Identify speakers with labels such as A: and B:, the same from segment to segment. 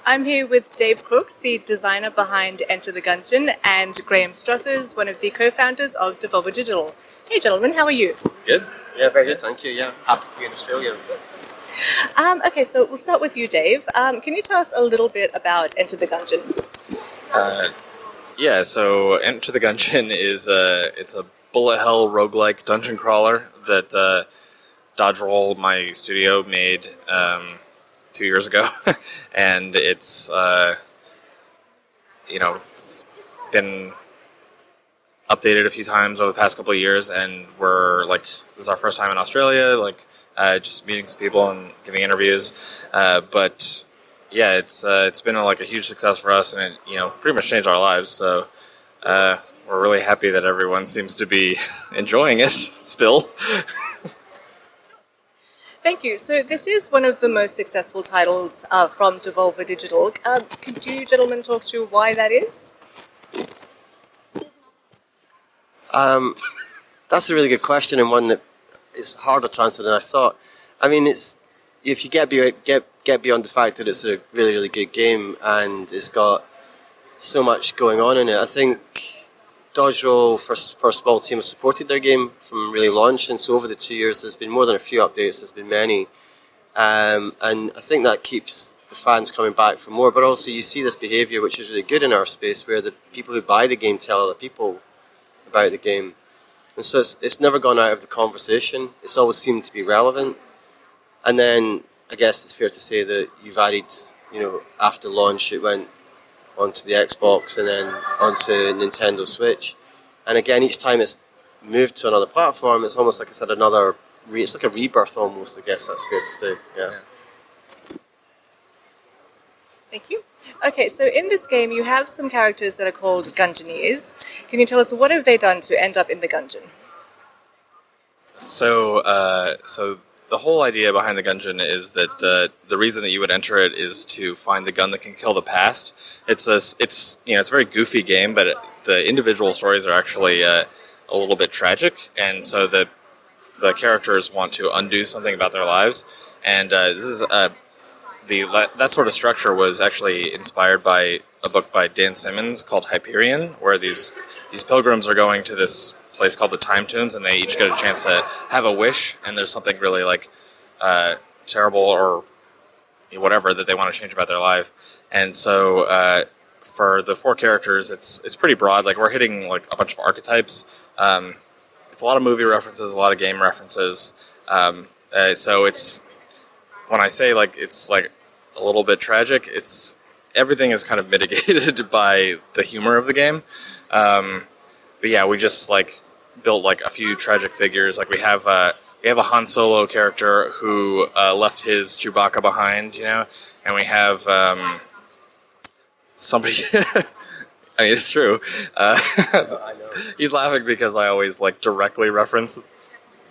A: I'm here with Dave Crooks, the designer behind Enter the Gungeon, and Graeme Struthers, one of the co-founders of Devolver Digital. Hey gentlemen, how are you?
B: Good. Yeah, very good, thank you. Yeah, happy to be in Australia.
A: Okay, so we'll start with you, Dave. Can you tell us a little bit about Enter the Gungeon?
B: So Enter the Gungeon is it's a bullet hell roguelike dungeon crawler that Dodge Roll, my studio, made 2 years ago, and it's it's been updated a few times over the past couple of years, and this is our first time in Australia, just meeting some people and giving interviews, but yeah, it's been a huge success for us, and it pretty much changed our lives. So we're really happy that everyone seems to be enjoying it still.
A: Thank you. So this is one of the most successful titles from Devolver Digital. Could you gentlemen talk to why that is?
C: That's a really good question, and one that is harder to answer than I thought. I mean, if you get beyond the fact that it's a really, really good game and it's got so much going on in it, I think Dodge Roll, for a small team, have supported their game from really launch, and so over the 2 years there's been more than a few updates, there's been many, and I think that keeps the fans coming back for more, but also you see this behaviour which is really good in our space, where the people who buy the game tell other people about the game, and so it's never gone out of the conversation, it's always seemed to be relevant. And then I guess it's fair to say that you've added, after launch it went onto the Xbox and then onto Nintendo Switch. And again, each time it's moved to another platform, it's almost like I said, it's like a rebirth almost, I guess that's fair to say. Yeah.
A: Thank you. Okay, so in this game you have some characters that are called Gungeoneers. Can you tell us what have they done to end up in the Gungeon?
B: So the whole idea behind the Gungeon is that the reason that you would enter it is to find the gun that can kill the past. It's a very goofy game, but the individual stories are actually a little bit tragic, and so the characters want to undo something about their lives. And this is that sort of structure was actually inspired by a book by Dan Simmons called Hyperion, where these pilgrims are going to this place called the Time Tombs, and they each get a chance to have a wish, and there's something really terrible or whatever that they want to change about their life. And so for the four characters, it's pretty broad. We're hitting a bunch of archetypes. It's a lot of movie references, a lot of game references. So it's, when I say it's a little bit tragic, everything is kind of mitigated by the humor of the game. But yeah, we just built a few tragic figures. We have a Han Solo character who left his Chewbacca behind, and we have somebody. I mean, it's true.
C: I know.
B: He's laughing because I always directly reference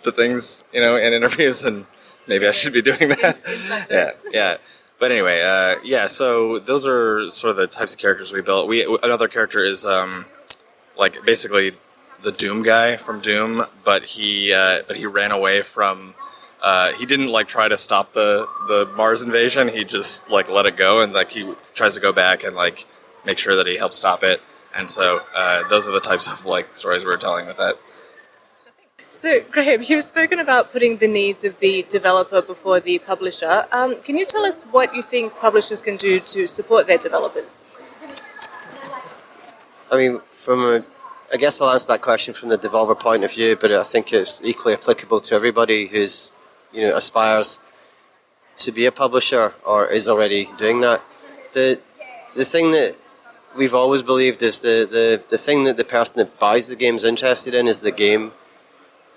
B: the things, in interviews, and maybe I should be doing that. Yeah. But anyway, So those are sort of the types of characters we built. Another character is basically the Doom guy from Doom, but he ran away from. He didn't try to stop the Mars invasion. He just let it go, and he tries to go back and make sure that he helps stop it. And so those are the types of stories we're telling with that.
A: So, Graeme, you've spoken about putting the needs of the developer before the publisher. Can you tell us what you think publishers can do to support their developers?
C: I mean, I guess I'll answer that question from the Devolver point of view, but I think it's equally applicable to everybody who's, aspires to be a publisher or is already doing that. The thing that we've always believed is the thing that the person that buys the game is interested in is the game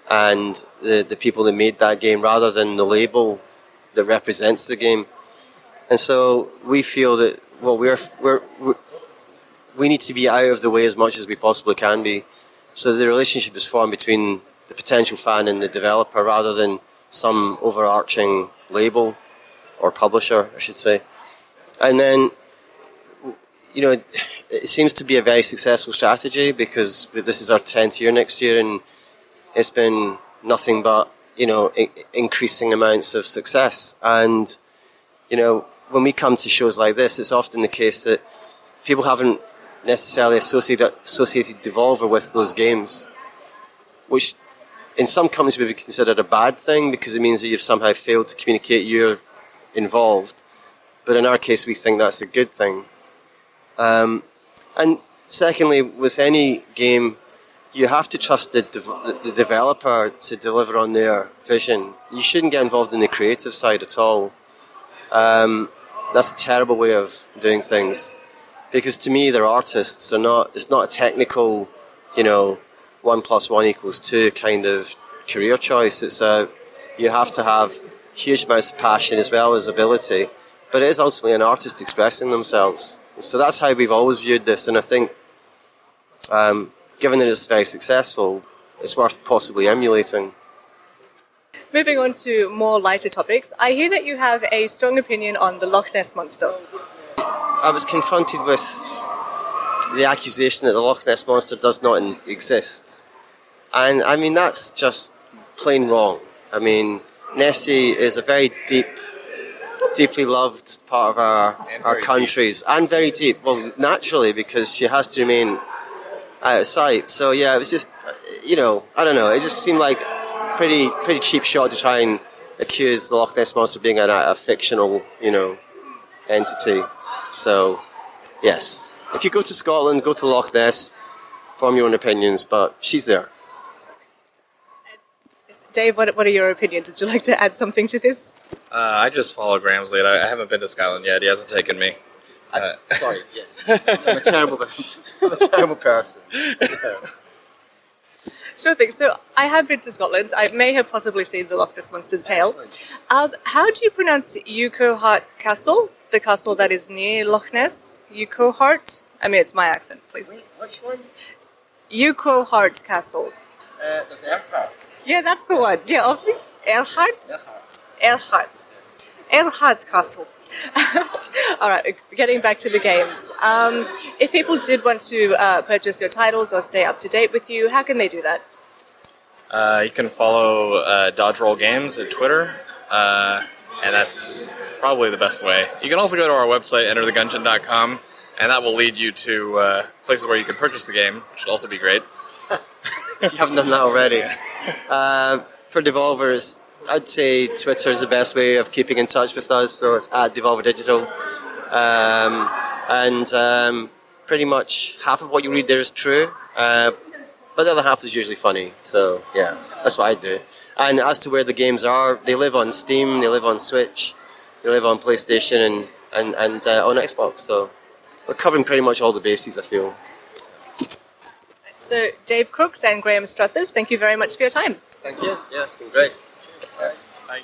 C: and the people that made that game, rather than the label that represents the game. And so we feel that we need to be out of the way as much as we possibly can be, so the relationship is formed between the potential fan and the developer, rather than some overarching label or publisher, I should say. And then, it seems to be a very successful strategy, because this is our 10th year next year, and it's been nothing but increasing amounts of success. And when we come to shows like this, it's often the case that people haven't necessarily associated Devolver with those games, which in some companies would be considered a bad thing because it means that you've somehow failed to communicate you're involved. But in our case, we think that's a good thing. And secondly, with any game, you have to trust the developer to deliver on their vision. You shouldn't get involved in the creative side at all. That's a terrible way of doing things. Because to me, they're artists. It's not a technical, 1 + 1 = 2 kind of career choice. You have to have huge amounts of passion as well as ability. But it is ultimately an artist expressing themselves. So that's how we've always viewed this. And I think, given that it's very successful, it's worth possibly emulating.
A: Moving on to more lighter topics, I hear that you have a strong opinion on the Loch Ness Monster.
C: I was confronted with the accusation that the Loch Ness Monster does not exist. And I mean, that's just plain wrong. I mean, Nessie is a very deeply loved part of our countries, and very deep. Well, naturally, because she has to remain out of sight. So yeah, it was just, I don't know. It just seemed like pretty cheap shot to try and accuse the Loch Ness Monster being a fictional, entity. So, yes. If you go to Scotland, go to Loch Ness, form your own opinions, but she's there.
A: Dave, what are your opinions? Would you like to add something to this?
B: I just follow Graham's lead. I haven't been to Scotland yet. He hasn't taken me.
C: Sorry, yes. I'm a terrible person.
A: Sure thing. So I have been to Scotland. I may have possibly seen the Loch Ness Monster's tail. How do you pronounce Urquhart Castle? The castle that is near Loch Ness? Urquhart? I mean, it's my accent, please.
C: Wait, which one?
A: Urquhart Castle.
C: There's Urquhart.
A: Yeah, that's the one. Yeah, obviously. Erhard Castle. All right, getting back to the games. If people did want to purchase your titles or stay up to date with you, how can they do that?
B: You can follow Dodge Roll Games at Twitter, and that's probably the best way. You can also go to our website, enterthegungeon.com, and that will lead you to places where you can purchase the game, which would also be great.
C: If you haven't done that already. For Devolvers, I'd say Twitter is the best way of keeping in touch with us, so it's at Devolver Digital. And pretty much half of what you read there is true, but the other half is usually funny, so yeah, that's what I do. And as to where the games are, they live on Steam, they live on Switch, they live on PlayStation and on Xbox, so we're covering pretty much all the bases, I feel.
A: So Dave Crooks and Graeme Struthers, thank you very much for your time.
C: Thank you. Yeah, it's been great. Cheers. Bye.